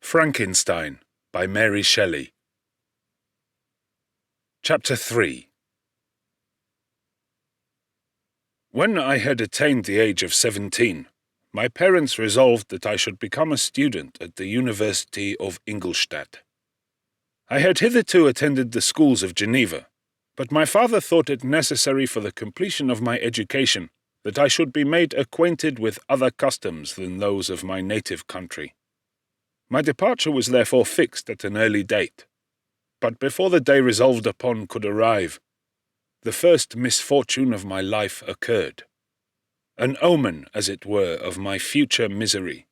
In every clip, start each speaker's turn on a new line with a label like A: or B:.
A: Frankenstein by Mary Shelley. Chapter 3. When I had attained the age of 17, my parents resolved that I should become a student at the University of Ingolstadt. I had hitherto attended the schools of Geneva, but my father thought it necessary for the completion of my education that I should be made acquainted with other customs than those of my native country. My departure was therefore fixed at an early date, but before the day resolved upon could arrive, the first misfortune of my life occurred, an omen, as it were, of my future misery.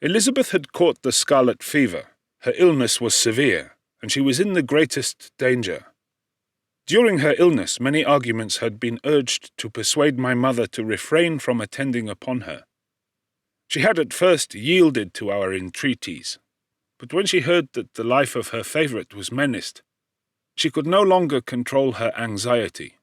A: Elizabeth had caught the scarlet fever, her illness was severe, and she was in the greatest danger. During her illness many arguments had been urged to persuade my mother to refrain from attending upon her. She had at first yielded to our entreaties, but when she heard that the life of her favourite was menaced, she could no longer control her anxiety.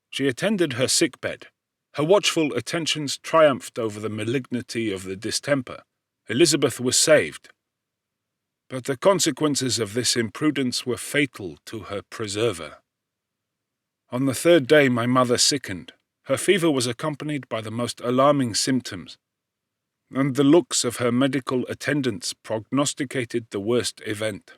A: She attended her sick-bed. Her watchful attentions triumphed over the malignity of the distemper. Elizabeth was saved. But the consequences of this imprudence were fatal to her preserver. On the third day my mother sickened. Her fever was accompanied by the most alarming symptoms, and the looks of her medical attendants prognosticated the worst event.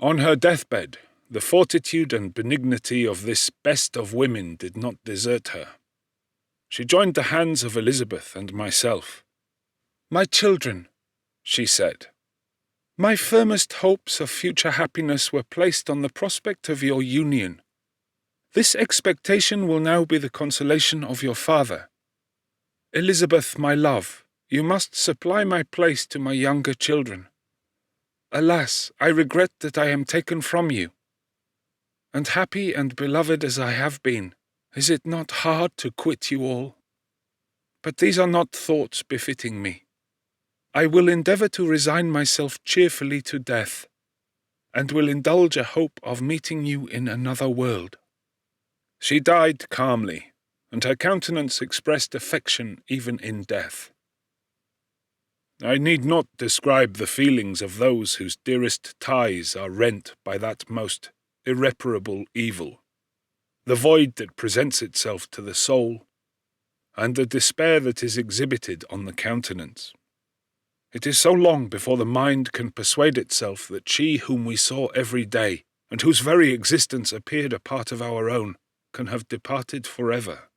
A: On her deathbed, the fortitude and benignity of this best of women did not desert her. She joined the hands of Elizabeth and myself. "My children," she said, "my firmest hopes of future happiness were placed on the prospect of your union. This expectation will now be the consolation of your father. Elizabeth, my love, you must supply my place to my younger children. Alas, I regret that I am taken from you. And happy and beloved as I have been, is it not hard to quit you all? But these are not thoughts befitting me. I will endeavour to resign myself cheerfully to death, and will indulge a hope of meeting you in another world." She died calmly, and her countenance expressed affection even in death. I need not describe the feelings of those whose dearest ties are rent by that most irreparable evil, the void that presents itself to the soul, and the despair that is exhibited on the countenance. It is so long before the mind can persuade itself that she whom we saw every day, and whose very existence appeared a part of our own, can have departed forever,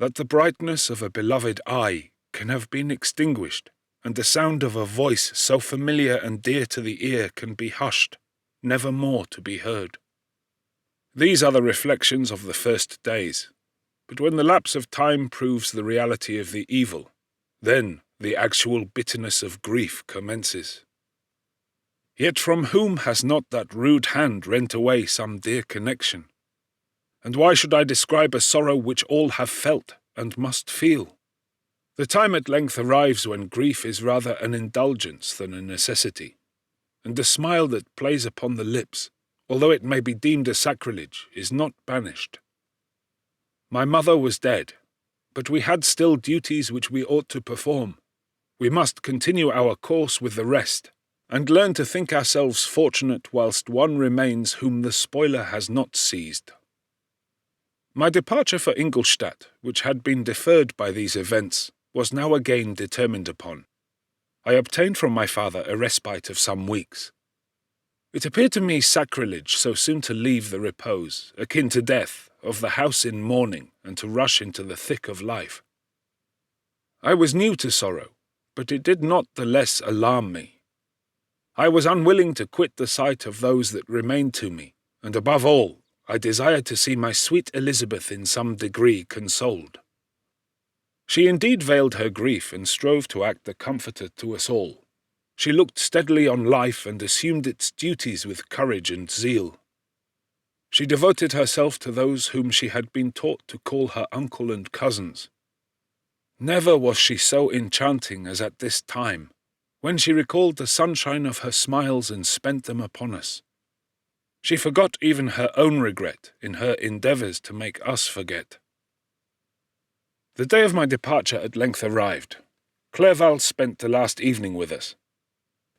A: that the brightness of a beloved eye can have been extinguished, and the sound of a voice so familiar and dear to the ear can be hushed, never more to be heard. These are the reflections of the first days, but when the lapse of time proves the reality of the evil, then the actual bitterness of grief commences. Yet from whom has not that rude hand rent away some dear connection? And why should I describe a sorrow which all have felt and must feel? The time at length arrives when grief is rather an indulgence than a necessity, and the smile that plays upon the lips, although it may be deemed a sacrilege, is not banished. My mother was dead, but we had still duties which we ought to perform. We must continue our course with the rest, and learn to think ourselves fortunate whilst one remains whom the spoiler has not seized. My departure for Ingolstadt, which had been deferred by these events, was now again determined upon. I obtained from my father a respite of some weeks. It appeared to me sacrilege so soon to leave the repose, akin to death, of the house in mourning, and to rush into the thick of life. I was new to sorrow, but it did not the less alarm me. I was unwilling to quit the sight of those that remained to me, and above all, I desired to see my sweet Elizabeth in some degree consoled. She indeed veiled her grief and strove to act the comforter to us all. She looked steadily on life and assumed its duties with courage and zeal. She devoted herself to those whom she had been taught to call her uncle and cousins. Never was she so enchanting as at this time, when she recalled the sunshine of her smiles and spent them upon us. She forgot even her own regret in her endeavours to make us forget. The day of my departure at length arrived. Clerval spent the last evening with us,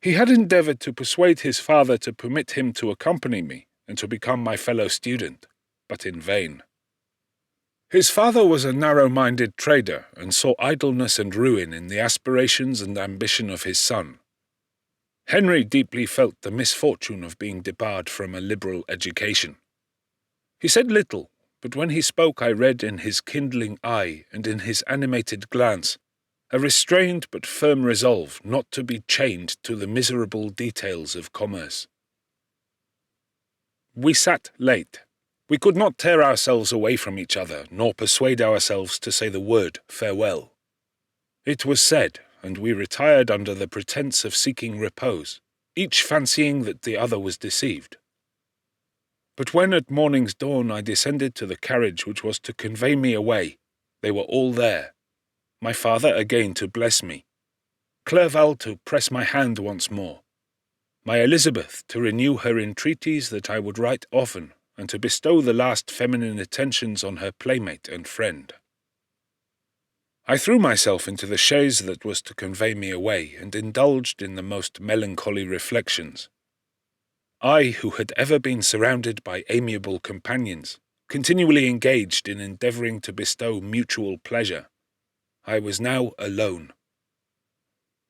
A: He had endeavoured to persuade his father to permit him to accompany me and to become my fellow student, but in vain. His father was a narrow-minded trader and saw idleness and ruin in the aspirations and ambition of his son. Henry deeply felt the misfortune of being debarred from a liberal education. He said little, but when he spoke I read in his kindling eye and in his animated glance a restrained but firm resolve not to be chained to the miserable details of commerce. We sat late. We could not tear ourselves away from each other, nor persuade ourselves to say the word farewell. It was said, and we retired under the pretence of seeking repose, each fancying that the other was deceived. But when at morning's dawn I descended to the carriage which was to convey me away, they were all there. My father again to bless me, Clerval to press my hand once more, my Elizabeth to renew her entreaties that I would write often, and to bestow the last feminine attentions on her playmate and friend. I threw myself into the chaise that was to convey me away, and indulged in the most melancholy reflections. I, who had ever been surrounded by amiable companions, continually engaged in endeavouring to bestow mutual pleasure, I was now alone.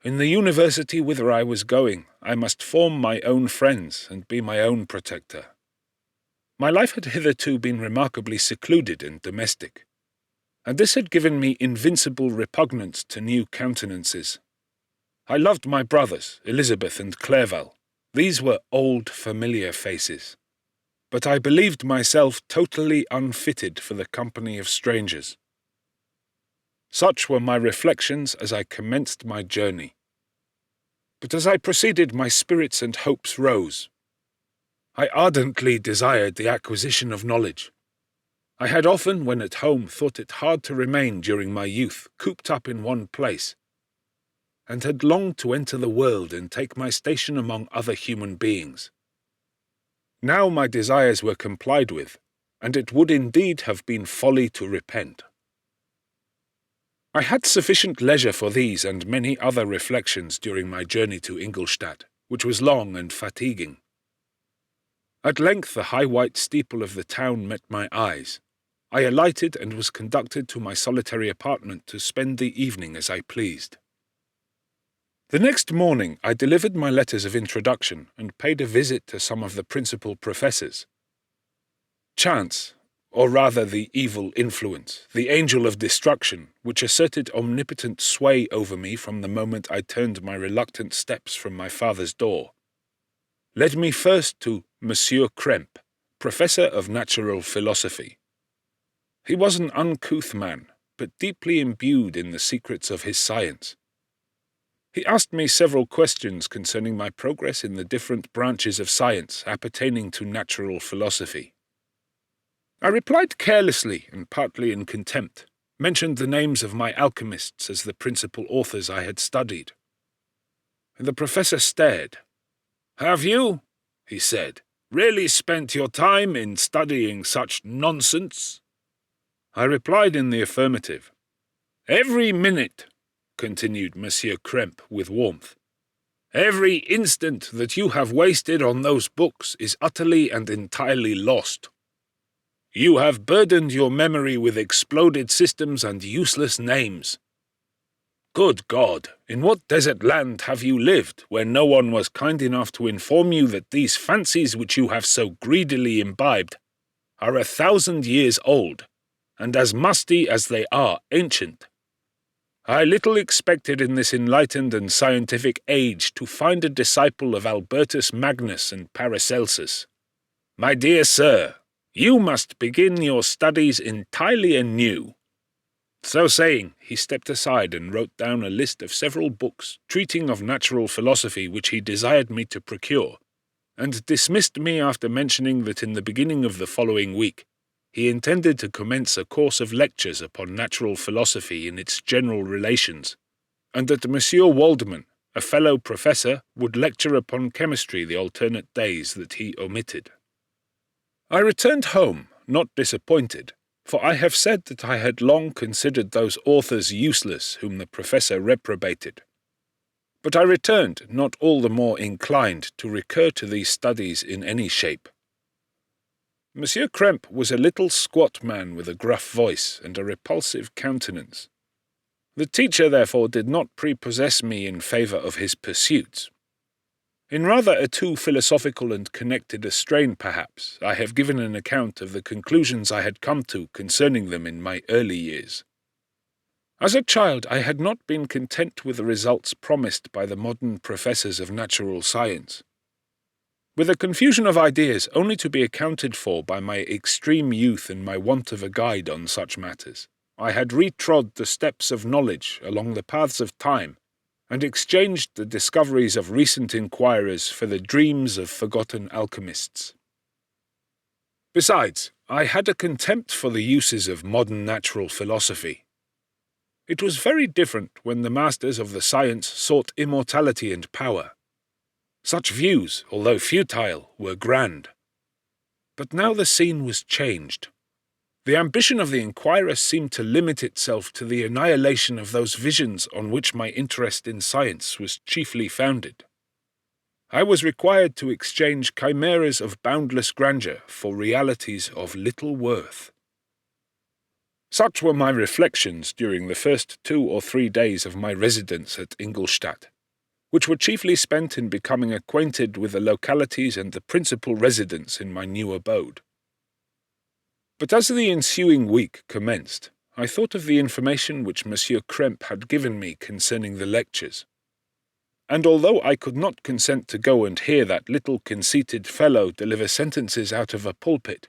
A: In the university whither I was going, I must form my own friends and be my own protector. My life had hitherto been remarkably secluded and domestic, and this had given me invincible repugnance to new countenances. I loved my brothers, Elizabeth and Clerval. These were old, familiar faces. But I believed myself totally unfitted for the company of strangers. Such were my reflections as I commenced my journey. But as I proceeded, my spirits and hopes rose. I ardently desired the acquisition of knowledge. I had often, when at home, thought it hard to remain during my youth cooped up in one place, and had longed to enter the world and take my station among other human beings. Now my desires were complied with, and it would indeed have been folly to repent. I had sufficient leisure for these and many other reflections during my journey to Ingolstadt, which was long and fatiguing. At length the high white steeple of the town met my eyes. I alighted and was conducted to my solitary apartment to spend the evening as I pleased. The next morning I delivered my letters of introduction and paid a visit to some of the principal professors. Chance, or rather the evil influence, the angel of destruction, which asserted omnipotent sway over me from the moment I turned my reluctant steps from my father's door, led me first to Monsieur Krempe, professor of natural philosophy. He was an uncouth man, but deeply imbued in the secrets of his science. He asked me several questions concerning my progress in the different branches of science appertaining to natural philosophy. I replied carelessly and partly in contempt, mentioned the names of my alchemists as the principal authors I had studied. The professor stared. "Have you," he said, "really spent your time in studying such nonsense?" I replied in the affirmative. "Every minute," continued Monsieur Krempe with warmth, "every instant that you have wasted on those books is utterly and entirely lost. You have burdened your memory with exploded systems and useless names. Good God, in what desert land have you lived, where no one was kind enough to inform you that these fancies which you have so greedily imbibed are 1,000 years old, and as musty as they are ancient? I little expected in this enlightened and scientific age to find a disciple of Albertus Magnus and Paracelsus. My dear sir, you must begin your studies entirely anew." So saying, he stepped aside and wrote down a list of several books treating of natural philosophy which he desired me to procure, and dismissed me after mentioning that in the beginning of the following week he intended to commence a course of lectures upon natural philosophy in its general relations, and that Monsieur Waldman, a fellow professor, would lecture upon chemistry the alternate days that he omitted. I returned home, not disappointed, for I have said that I had long considered those authors useless whom the professor reprobated. But I returned, not all the more inclined to recur to these studies in any shape. Monsieur Krempe was a little squat man with a gruff voice and a repulsive countenance. The teacher, therefore, did not prepossess me in favour of his pursuits. In rather a too philosophical and connected a strain, perhaps, I have given an account of the conclusions I had come to concerning them in my early years. As a child, I had not been content with the results promised by the modern professors of natural science. With a confusion of ideas only to be accounted for by my extreme youth and my want of a guide on such matters, I had retrod the steps of knowledge along the paths of time, and exchanged the discoveries of recent inquirers for the dreams of forgotten alchemists. Besides, I had a contempt for the uses of modern natural philosophy. It was very different when the masters of the science sought immortality and power. Such views, although futile, were grand. But now the scene was changed. The ambition of the inquirer seemed to limit itself to the annihilation of those visions on which my interest in science was chiefly founded. I was required to exchange chimeras of boundless grandeur for realities of little worth. Such were my reflections during the first 2 or 3 days of my residence at Ingolstadt, which were chiefly spent in becoming acquainted with the localities and the principal residents in my new abode. But as the ensuing week commenced, I thought of the information which Monsieur Krempe had given me concerning the lectures. And although I could not consent to go and hear that little conceited fellow deliver sentences out of a pulpit,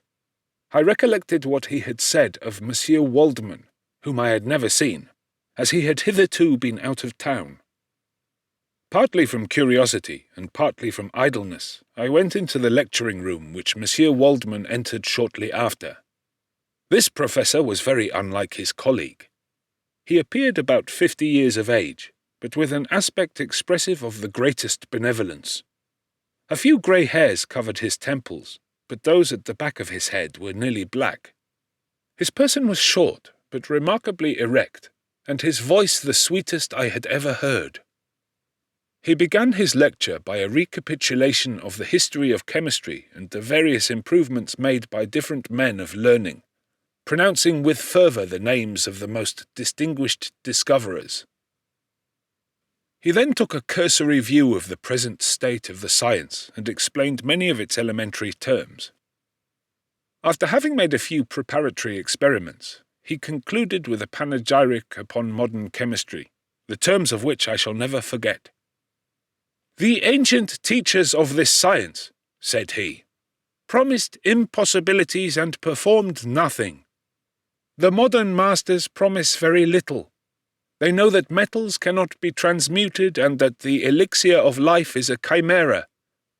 A: I recollected what he had said of Monsieur Waldman, whom I had never seen, as he had hitherto been out of town. Partly from curiosity and partly from idleness, I went into the lecturing room which Monsieur Waldman entered shortly after. This professor was very unlike his colleague. He appeared about 50 years of age, but with an aspect expressive of the greatest benevolence. A few grey hairs covered his temples, but those at the back of his head were nearly black. His person was short, but remarkably erect, and his voice the sweetest I had ever heard. He began his lecture by a recapitulation of the history of chemistry and the various improvements made by different men of learning, pronouncing with fervour the names of the most distinguished discoverers. He then took a cursory view of the present state of the science and explained many of its elementary terms. After having made a few preparatory experiments, he concluded with a panegyric upon modern chemistry, the terms of which I shall never forget. "The ancient teachers of this science," said he, "promised impossibilities and performed nothing. The modern masters promise very little. They know that metals cannot be transmuted and that the elixir of life is a chimera.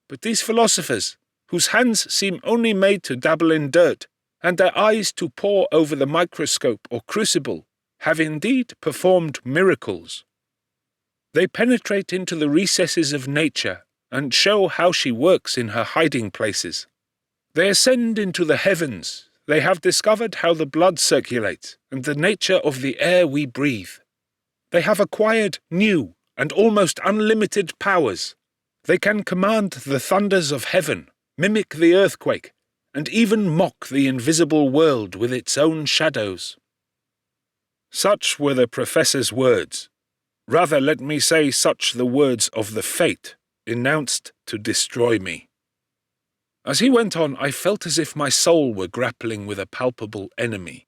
A: But these philosophers, whose hands seem only made to dabble in dirt, and their eyes to pore over the microscope or crucible, have indeed performed miracles. They penetrate into the recesses of nature, and show how she works in her hiding places. They ascend into the heavens. They have discovered how the blood circulates, and the nature of the air we breathe. They have acquired new and almost unlimited powers. They can command the thunders of heaven, mimic the earthquake, and even mock the invisible world with its own shadows." Such were the professor's words. Rather, let me say, such the words of the fate, announced to destroy me. As he went on, I felt as if my soul were grappling with a palpable enemy.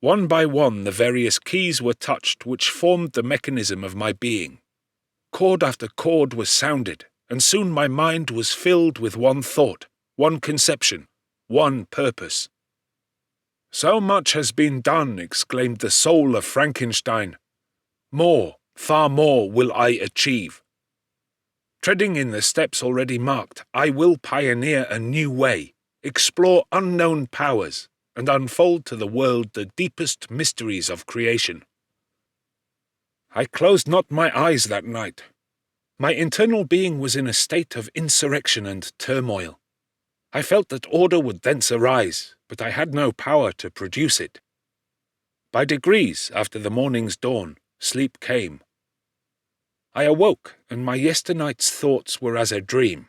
A: One by one the various keys were touched which formed the mechanism of my being. Chord after chord was sounded, and soon my mind was filled with one thought, one conception, one purpose. "So much has been done," exclaimed the soul of Frankenstein. "More, far more will I achieve. Treading in the steps already marked, I will pioneer a new way, explore unknown powers, and unfold to the world the deepest mysteries of creation." I closed not my eyes that night. My internal being was in a state of insurrection and turmoil. I felt that order would thence arise, but I had no power to produce it. By degrees, after the morning's dawn, sleep came. I awoke, and my yesternight's thoughts were as a dream.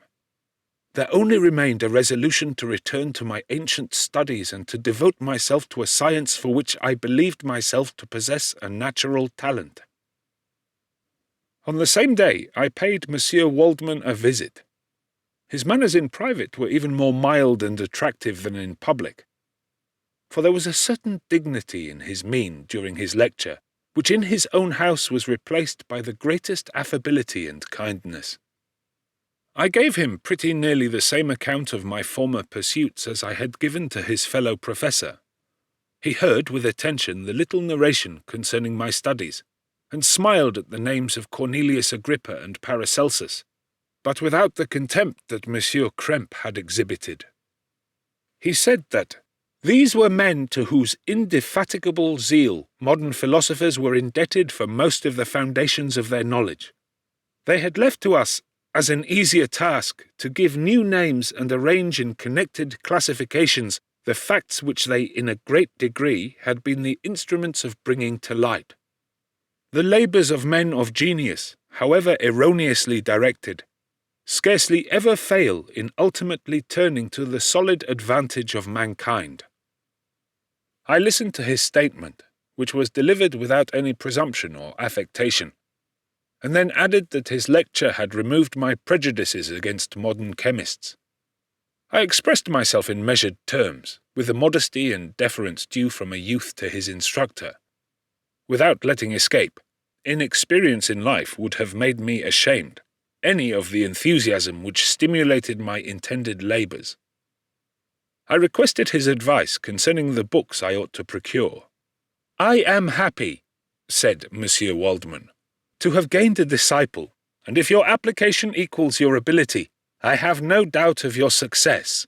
A: There only remained a resolution to return to my ancient studies and to devote myself to a science for which I believed myself to possess a natural talent. On the same day I paid Monsieur Waldman a visit. His manners in private were even more mild and attractive than in public, for there was a certain dignity in his mien during his lecture, which in his own house was replaced by the greatest affability and kindness. I gave him pretty nearly the same account of my former pursuits as I had given to his fellow professor. He heard with attention the little narration concerning my studies, and smiled at the names of Cornelius Agrippa and Paracelsus, but without the contempt that Monsieur Krempe had exhibited. He said that these were men to whose indefatigable zeal modern philosophers were indebted for most of the foundations of their knowledge. They had left to us as an easier task to give new names and arrange in connected classifications the facts which they in a great degree had been the instruments of bringing to light. The labours of men of genius, however erroneously directed, scarcely ever fail in ultimately turning to the solid advantage of mankind. I listened to his statement, which was delivered without any presumption or affectation, and then added that his lecture had removed my prejudices against modern chemists. I expressed myself in measured terms, with the modesty and deference due from a youth to his instructor, without letting escape. Inexperience in life would have made me ashamed any of the enthusiasm which stimulated my intended labours. I requested his advice concerning the books I ought to procure. "I am happy," said Monsieur Waldman, "to have gained a disciple, and if your application equals your ability, I have no doubt of your success.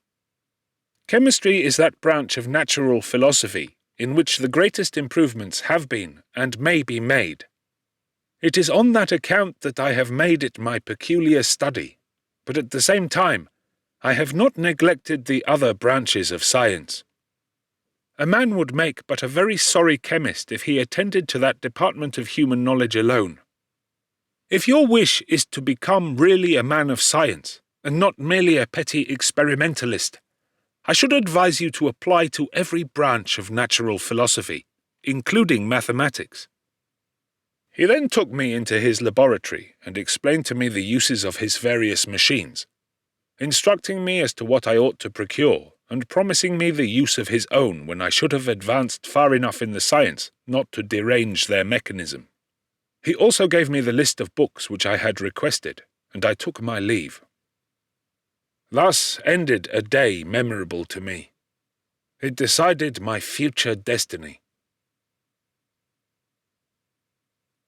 A: Chemistry is that branch of natural philosophy in which the greatest improvements have been and may be made. It is on that account that I have made it my peculiar study, but at the same time I have not neglected the other branches of science. A man would make but a very sorry chemist if he attended to that department of human knowledge alone. If your wish is to become really a man of science, and not merely a petty experimentalist, I should advise you to apply to every branch of natural philosophy, including mathematics." He then took me into his laboratory and explained to me the uses of his various machines, instructing me as to what I ought to procure, and promising me the use of his own when I should have advanced far enough in the science not to derange their mechanism. He also gave me the list of books which I had requested, and I took my leave. Thus ended a day memorable to me. It decided my future destiny.